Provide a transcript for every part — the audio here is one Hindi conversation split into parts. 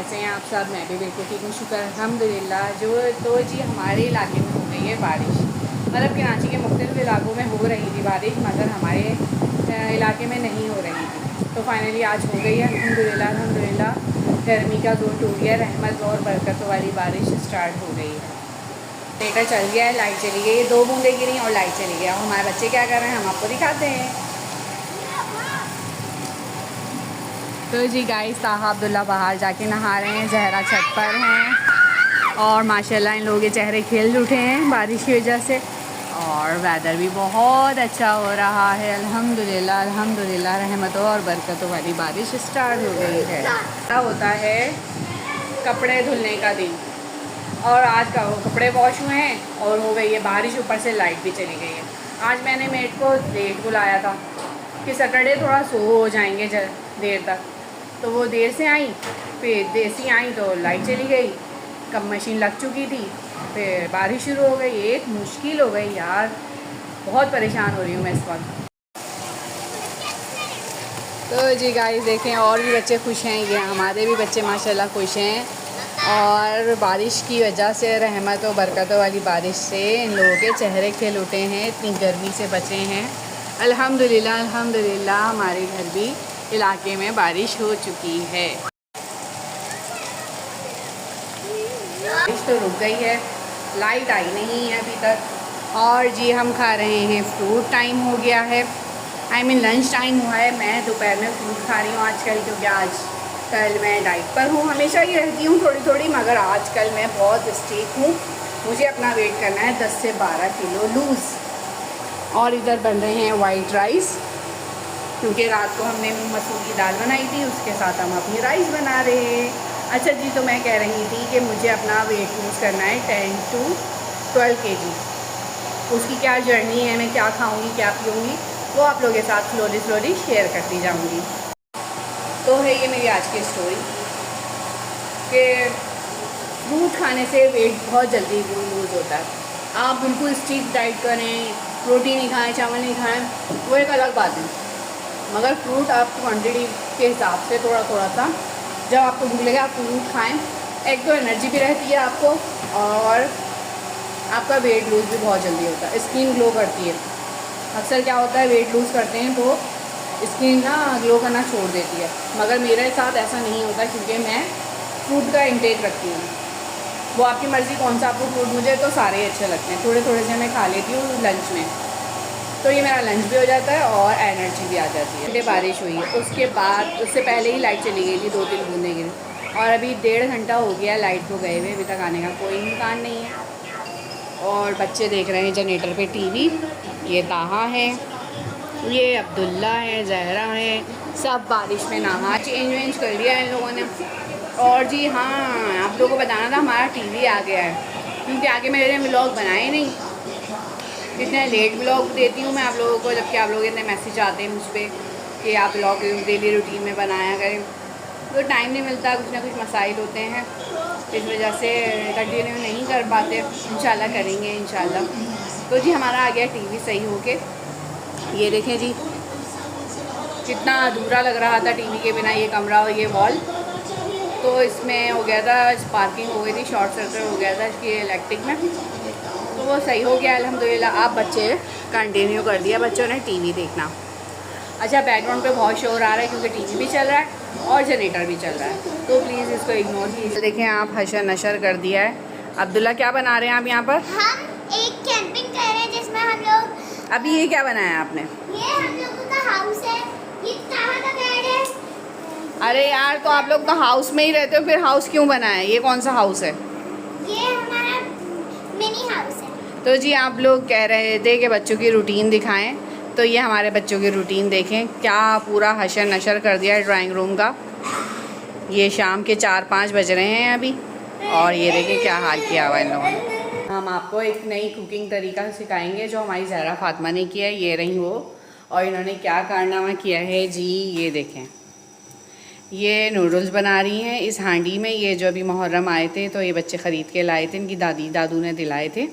कैसे हैं आप सब? मैं भी बिल्कुल ठीक हूँ, शुक्र अल्हम्दुलिल्लाह। तो जी हमारे इलाके में हो गई है बारिश। मतलब कराची के मुख्तलिफ इलाकों में हो रही थी बारिश, मगर हमारे इलाके में नहीं हो रही थी। तो फाइनली आज हो गई है अल्हम्दुलिल्लाह। गर्मी का जोर टूट गया, रहमत और बरकतों वाली बारिश स्टार्ट हो गई है। मीटर चल गया है, लाइट चली गई, 2 बूंदें गिरी और लाइट चली गई। और हमारे बच्चे क्या कर रहे हैं हम आपको दिखाते हैं। तो जी गाइस, ताहा अब्दुल्ला बाहर जाके नहा रहे हैं, जहरा छत पर हैं और माशाल्लाह इन लोगों के चेहरे खिल उठे हैं बारिश की वजह से। और वेदर भी बहुत अच्छा हो रहा है अल्हम्दुलिल्लाह अल्हम्दुलिल्लाह। रहमतों और बरकतों वाली बारिश स्टार्ट हो गई है। क्या होता है कपड़े धुलने का दिन, और आज का कपड़े वॉश हुए हैं और हो गई है बारिश, ऊपर से लाइट भी चली गई है। आज मैंने मेड को लेट बुलाया था कि सैटरडे थोड़ा सो हो जाएंगे देर तक, तो वो देर से आई। फिर देर से आई तो लाइट चली गई, कब मशीन लग चुकी थी, फिर बारिश शुरू हो गई। एक मुश्किल हो गई यार, बहुत परेशान हो रही हूँ मैं इस वक्त। तो जी गाइस देखें, और भी बच्चे खुश हैं, ये हमारे भी बच्चे माशाल्लाह खुश हैं। और बारिश की वजह से, रहमत और बरकतों वाली बारिश से इन लोगों के चेहरे खिल उठे हैं, इतनी गर्मी से बचे हैं अल्हम्दुलिल्लाह अल्हम्दुलिल्लाह। हमारे घर भी इलाके में बारिश हो चुकी है। बारिश तो रुक गई है, लाइट आई नहीं है अभी तक। और जी हम खा रहे हैं फ्रूट, टाइम हो गया है, आई मीन लंच टाइम हुआ है। मैं दोपहर में फ्रूट खा रही हूँ आजकल, क्योंकि आजकल मैं डाइट पर हूँ। हमेशा ही रहती हूँ थोड़ी थोड़ी, मगर आजकल मैं बहुत स्ट्रिक्ट हूँ। मुझे अपना वेट करना है 10 से 12 किलो लूज़। और इधर बन रहे हैं वाइट राइस, क्योंकि रात को हमने मसूर की दाल बनाई थी, उसके साथ हम अपनी राइस बना रहे हैं। अच्छा जी, तो मैं कह रही थी कि मुझे अपना वेट लूज़ करना है 10 to 12 kg। उसकी क्या जर्नी है, मैं क्या खाऊंगी क्या पीऊँगी, वो आप लोगों के साथ स्लोली शेयर करती जाऊँगी। तो है ये मेरी आज की स्टोरी कि फ्रूट खाने से वेट बहुत जल्दी लूज़ होता है। आप बिल्कुल स्ट्रिक्ट डाइट करें, रोटी नहीं खाएं, चावल नहीं खाएं, वो एक अलग बात है। मगर फ्रूट आप क्वांटिटी के हिसाब से थोड़ा थोड़ा सा, जब आपको भूख लगे आप फ्रूट खाएं। एक तो एनर्जी भी रहती है आपको, और आपका वेट लूज़ भी बहुत जल्दी होता है, स्किन ग्लो करती है। अक्सर क्या होता है, वेट लूज़ करते हैं तो स्किन ना ग्लो करना छोड़ देती है, मगर मेरे साथ ऐसा नहीं होता, क्योंकि मैं फ्रूट का इंटेक रखती हूँ। वो आपकी मर्ज़ी कौन सा आपको फ्रूट, मुझे तो सारे ही अच्छे लगते हैं, थोड़े थोड़े से मैं खा लेती हूँ लंच में, तो ये मेरा लंच भी हो जाता है और एनर्जी भी आ जाती है। बारिश हुई है, उसके बाद उससे पहले ही लाइट चली गई थी, 2-3 बूंदें गिरी, और अभी 1.5 घंटा हो गया लाइट को गए हुए, अभी तक आने का कोई इम्कान नहीं है। और बच्चे देख रहे हैं जनरेटर पे टीवी। ये ताहा है, ये अब्दुल्ला है, जहरा है, सब बारिश में नहा चेंज वेंज कर लिया इन लोगों ने। और जी हाँ, आप लोगों को बताना था, हमारा टीवी आ गया है, क्योंकि आगे मेरे व्लॉग बनाए नहीं। इतने लेट व्लॉग देती हूँ मैं आप लोगों को, जबकि आप लोग इतने मैसेज आते हैं मुझ पर कि आप व्लॉग डेली रूटीन में बनाया करें, तो टाइम नहीं मिलता, कुछ ना कुछ मसाइल होते हैं, इस वजह से कंटिन्यू नहीं कर पाते। इंशाल्लाह करेंगे इंशाल्लाह। तो जी हमारा आ गया टीवी सही होके। ये देखें जी, कितना अधूरा लग रहा था टीवी के बिना ये कमरा और ये वॉल। तो इसमें हो गया था, स्पार्किंग हो गई थी, शॉर्ट सर्किट हो गया था इसकी इलेक्ट्रिक में, तो वो सही हो गया अल्हम्दुलिल्लाह। आप बच्चे कंटिन्यू कर दिया बच्चों ने टीवी देखना। अच्छा, बैकग्राउंड पे बहुत शोर आ रहा है, क्योंकि टीवी भी चल रहा है और जनरेटर भी चल रहा है, तो प्लीज़ इसको इग्नोर कीजिए। देखें आप, हशर नशर कर दिया है। अब्दुल्ला क्या बना रहे हैं आप यहाँ पर? हम एक कैंपिंग कर रहे हैं जिसमें हम लोग। अभी ये क्या बनाया आपने? ये हम लोगों का हाउस है, ये ताहा का बेड है। अरे यार, तो आप लोग तो हाउस में ही रहते हो, फिर हाउस क्यों बनाया? ये कौन सा हाउस है? ये हमारा मिनी हाउस है। तो जी आप लोग कह रहे थे कि बच्चों की रूटीन दिखाएं, तो ये हमारे बच्चों की रूटीन देखें, क्या पूरा हशर नशर कर दिया है ड्राइंग रूम का। ये शाम के 4-5 बज रहे हैं अभी, और ये देखें क्या हाल किया हुआ इन लोगों ने। हम आपको एक नई कुकिंग तरीका सिखाएंगे जो हमारी ज़हरा फातिमा ने किया है। ये रही वो, और इन्होंने क्या कारनामा किया है जी, ये देखें। ये नूडल्स बना रही हैं इस हांडी में। ये जो अभी मुहर्रम आए थे तो ये बच्चे ख़रीद के लाए थे, इनकी दादी दादू ने दिलाए थे।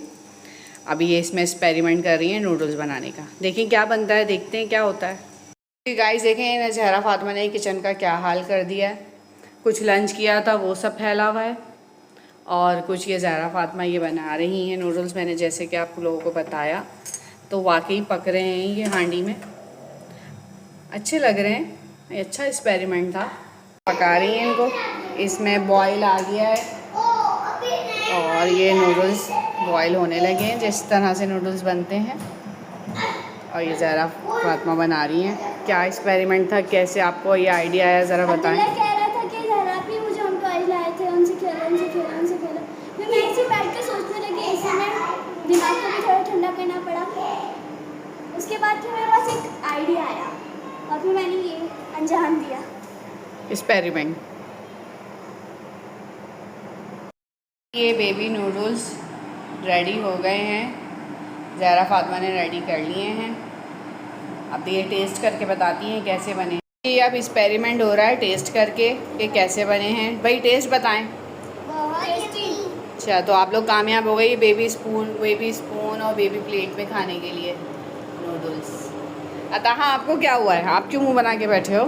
अभी ये इसमें एक्सपेरिमेंट कर रही हैं नूडल्स बनाने का। देखें क्या बनता है, देखते हैं क्या होता है। गाइस देखें, जहरा फातिमा ने किचन का क्या हाल कर दिया है। कुछ लंच किया था वो सब फैला हुआ है, और कुछ ये ज़हरा फातिमा ये बना रही हैं नूडल्स। मैंने जैसे कि आप लोगों को बताया तो वाकई पक रहे हैं ये हांडी में, अच्छे लग रहे हैं। ये अच्छा एक्सपेरिमेंट था। पका रही हैं इनको, इसमें बॉईल आ गया है और ये नूडल्स बॉईल होने लगे हैं जिस तरह से नूडल्स बनते हैं। और ये ज़हरा फातिमा बना रही हैं। क्या एक्सपेरिमेंट था, कैसे आपको ये आइडिया आया, ज़रा बताएं। कह रहा था कि ज़हरा भी मुझे हम टॉयज लाए थे, उनसे खेला। फिर मैं ऐसे बैठ के सोचने लगी, ऐसे में दिमाग को भी थोड़ा ठंडा करना पड़ा। उसके बाद फिर मेरे पास एक आइडिया आया और फिर मैंने ये अंजाम दिया एक्सपेरिमेंट। ये बेबी नूडल्स रेडी हो गए हैं, ज़हरा फातिमा ने रेडी कर लिए हैं। अब ये टेस्ट करके बताती हैं कैसे बने। ये अब एक्सपेरिमेंट हो रहा है टेस्ट करके कि कैसे बने हैं। भाई टेस्ट बताएं। बहुत टेस्टी। अच्छा, तो आप लोग कामयाब हो गए बेबी स्पून और बेबी प्लेट में खाने के लिए नूडल्स। अताहा आपको क्या हुआ है, आप क्यों मुँह बना के बैठे हो?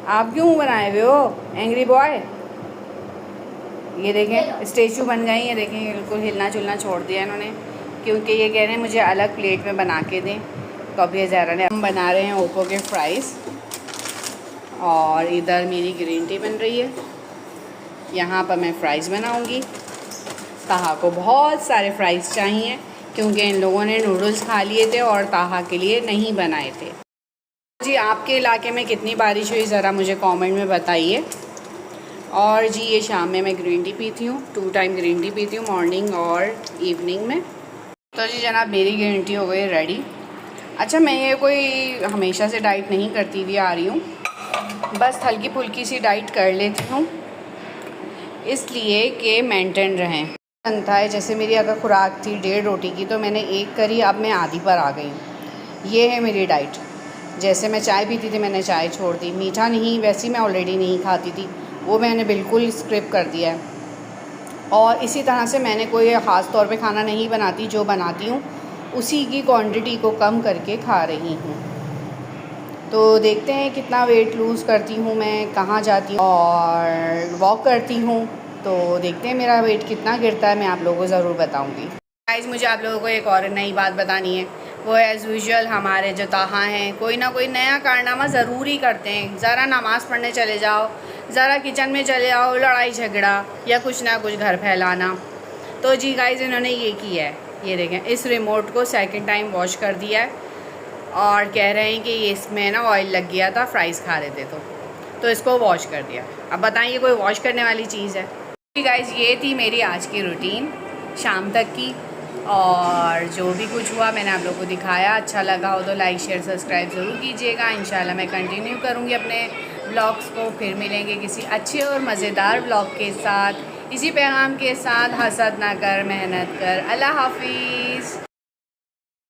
आप क्यों मुँह बनाए हुए हो एंग्री बॉय? ये देखें स्टेचू बन गई है, देखें बिल्कुल हिलना जुलना छोड़ दिया इन्होंने, क्योंकि ये कह रहे हैं मुझे अलग प्लेट में बना के दें। तो अब ये ज़हरा ने, हम बना रहे हैं ओप्पो के फ्राइज़ और इधर मेरी ग्रीन टी बन रही है। यहाँ पर मैं फ़्राइज़ बनाऊँगी। ताहा को बहुत सारे फ़्राइज़ चाहिए क्योंकि इन लोगों ने नूडल्स खा लिए थे और ताहा के लिए नहीं बनाए थे। जी आपके इलाके में कितनी बारिश हुई ज़रा मुझे कमेंट में बताइए। और जी ये शाम में मैं ग्रीन टी पीती हूँ, 2 टाइम ग्रीन टी पीती हूँ, मॉर्निंग और इवनिंग में। तो जी जनाब मेरी ग्रीन टी हो गई रेडी। अच्छा, मैं ये कोई हमेशा से डाइट नहीं करती हुई आ रही हूँ, बस हल्की फुल्की सी डाइट कर लेती हूँ इसलिए कि मेंटेन रहें। बनता है जैसे मेरी अगर खुराक थी 1.5 रोटी की तो मैंने 1 करी, अब मैं आधी पर आ गई हूँ। ये है मेरी डाइट। जैसे मैं चाय पीती थी मैंने चाय छोड़ दी, मीठा नहीं, वैसे मैं ऑलरेडी नहीं खाती थी, वो मैंने बिल्कुल स्किप कर दिया है। और इसी तरह से मैंने कोई ख़ास तौर पे खाना नहीं बनाती, जो बनाती हूँ उसी की क्वांटिटी को कम करके खा रही हूँ। तो देखते हैं कितना वेट लूज़ करती हूँ मैं, कहाँ जाती हूँ और वॉक करती हूँ, तो देखते हैं मेरा वेट कितना गिरता है, मैं आप लोगों को ज़रूर बताऊँगी। गाइस मुझे आप लोगों को एक और नई बात बतानी है। वो एज़ यूजुअल हमारे जो ताहा हैं कोई ना कोई नया कारनामा ज़रूर ही करते हैं। ज़रा नमाज़ पढ़ने चले जाओ, ज़रा किचन में चले जाओ, लड़ाई झगड़ा या कुछ ना कुछ घर फैलाना। तो जी गाइस इन्होंने ये किया है, ये देखें इस रिमोट को सेकंड टाइम वॉश कर दिया है और कह रहे हैं कि इसमें ना ऑयल लग गया था, फ्राइज़ खा रहे थे तो इसको वॉश कर दिया। अब बताइए कोई वॉश करने वाली चीज़ है? गाइस ये थी मेरी आज की रूटीन शाम तक की, और जो भी कुछ हुआ मैंने आप लोगों को दिखाया। अच्छा लगा हो तो लाइक शेयर सब्सक्राइब ज़रूर कीजिएगा। इंशाल्लाह मैं कंटिन्यू करूँगी अपने ब्लॉग्स को। फिर मिलेंगे किसी अच्छे और मज़ेदार ब्लॉग के साथ, इसी पैगाम के साथ, हसद ना कर मेहनत कर। अल्लाह हाफिज़।